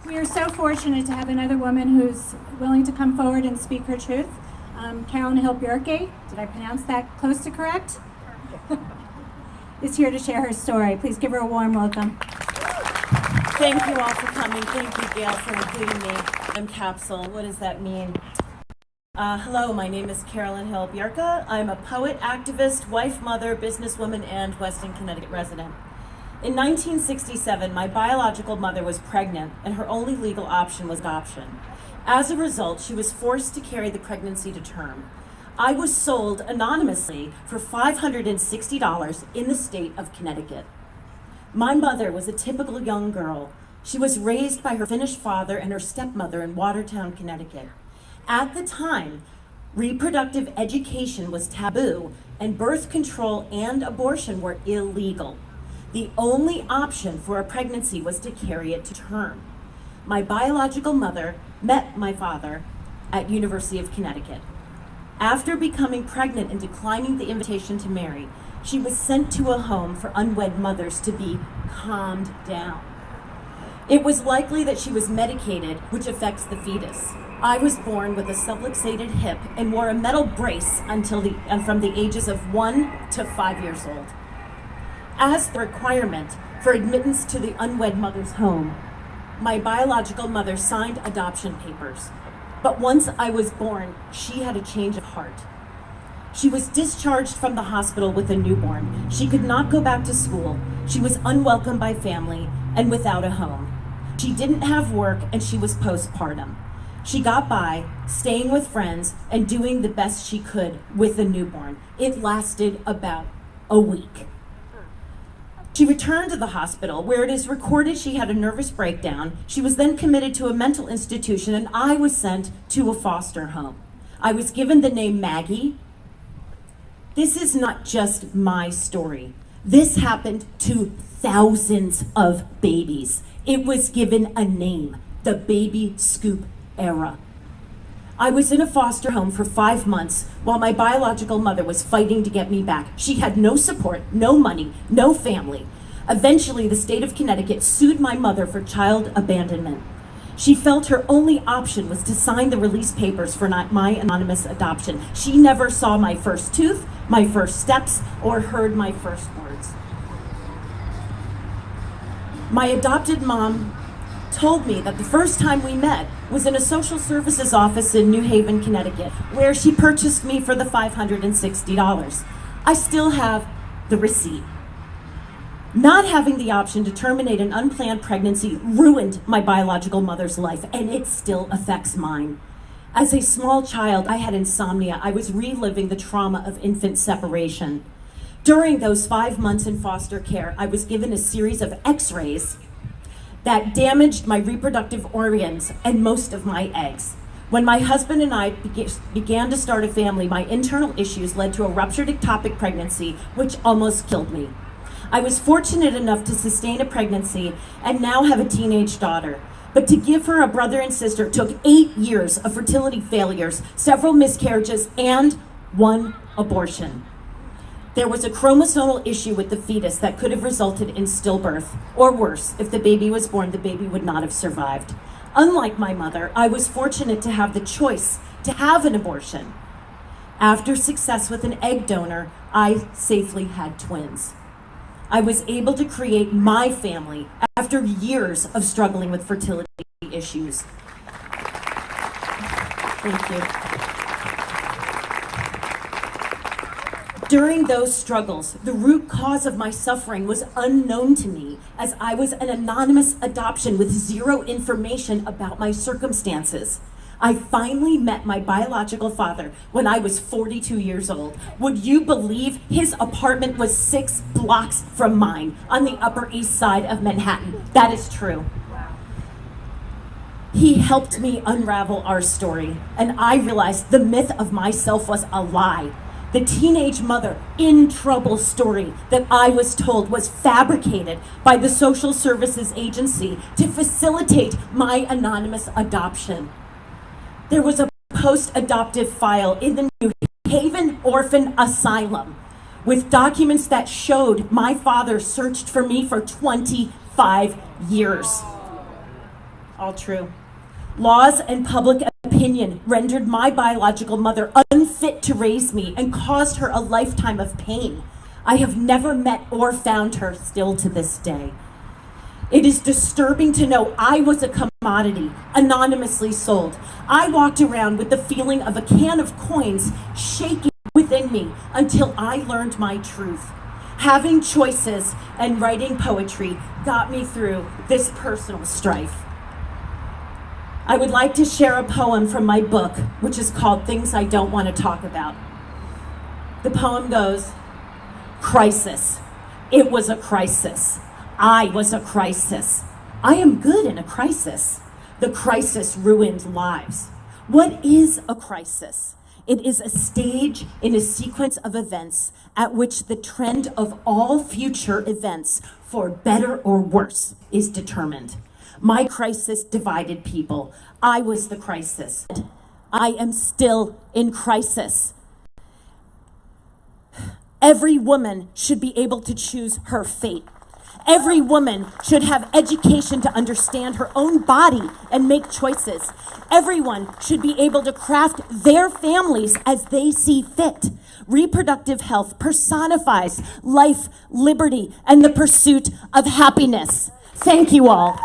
We are so fortunate to have another woman who's willing to come forward and speak her truth. Carolyn Hill-Bjerke, did I pronounce that close to correct? Is here to share her story. Please give her a warm welcome. Thank you all for coming. Thank you, Gail, for including me. I'm Capsule. What does that mean? Hello, my name is Carolyn Hill-Bjerke. I'm a poet, activist, wife, mother, businesswoman, and Weston, Connecticut resident. In 1967, my biological mother was pregnant, and her only legal option was adoption. As a result, she was forced to carry the pregnancy to term. I was sold anonymously for $560 in the state of Connecticut. My mother was a typical young girl. She was raised by her Finnish father and her stepmother in Watertown, Connecticut. At the time, reproductive education was taboo, and birth control and abortion were illegal. The only option for a pregnancy was to carry it to term. My biological mother met my father at University of Connecticut. After becoming pregnant and declining the invitation to marry, she was sent to a home for unwed mothers to be calmed down. It was likely that she was medicated, which affects the fetus. I was born with a subluxated hip and wore a metal brace from the ages of 1 to 5 years old. As the requirement for admittance to the unwed mother's home, my biological mother signed adoption papers. But once I was born, she had a change of heart. She was discharged from the hospital with a newborn. She could not go back to school. She was unwelcome by family and without a home. She didn't have work and she was postpartum. She got by, staying with friends and doing the best she could with a newborn. It lasted about a week. She returned to the hospital, where it is recorded she had a nervous breakdown. She was then committed to a mental institution, and I was sent to a foster home. I was given the name Maggie. This is not just my story. This happened to thousands of babies. It was given a name, the baby scoop era. I was in a foster home for 5 months while my biological mother was fighting to get me back. She had no support, no money, no family. Eventually, the state of Connecticut sued my mother for child abandonment. She felt her only option was to sign the release papers for my anonymous adoption. She never saw my first tooth, my first steps, or heard my first words. My adopted mom told me that the first time we met was in a social services office in New Haven, Connecticut, where she purchased me for the $560. I still have the receipt. Not having the option to terminate an unplanned pregnancy ruined my biological mother's life, and it still affects mine. As a small child, I had insomnia. I was reliving the trauma of infant separation. During those 5 months in foster care, I was given a series of x-rays that damaged my reproductive organs and most of my eggs. When my husband and I began to start a family, my internal issues led to a ruptured ectopic pregnancy, which almost killed me. I was fortunate enough to sustain a pregnancy and now have a teenage daughter. But to give her a brother and sister took 8 years of fertility failures, several miscarriages, and 1 abortion. There was a chromosomal issue with the fetus that could have resulted in stillbirth, or worse, if the baby was born, the baby would not have survived. Unlike my mother, I was fortunate to have the choice to have an abortion. After success with an egg donor, I safely had twins. I was able to create my family after years of struggling with fertility issues. Thank you. During those struggles, the root cause of my suffering was unknown to me, as I was an anonymous adoption with zero information about my circumstances. I finally met my biological father when I was 42 years old. Would you believe his apartment was 6 blocks from mine on the Upper East Side of Manhattan? That is true. He helped me unravel our story, and I realized the myth of myself was a lie. The teenage mother in trouble story that I was told was fabricated by the social services agency to facilitate my anonymous adoption. There was a post-adoptive file in the New Haven Orphan Asylum with documents that showed my father searched for me for 25 years. all true. Laws and public opinion rendered my biological mother unfit to raise me and caused her a lifetime of pain. I have never met or found her, still to this day. It is disturbing to know I was a commodity, anonymously sold. I walked around with the feeling of a can of coins shaking within me until I learned my truth. Having choices and writing poetry got me through this personal strife. I would like to share a poem from my book, which is called Things I Don't Want to Talk About. The poem goes, crisis. It was a crisis. I was a crisis. I am good in a crisis. The crisis ruined lives. What is a crisis? It is a stage in a sequence of events at which the trend of all future events, for better or worse, is determined. My crisis divided people. I was the crisis. I am still in crisis. Every woman should be able to choose her fate. Every woman should have education to understand her own body and make choices. Everyone should be able to craft their families as they see fit. Reproductive health personifies life, liberty, and the pursuit of happiness. Thank you all.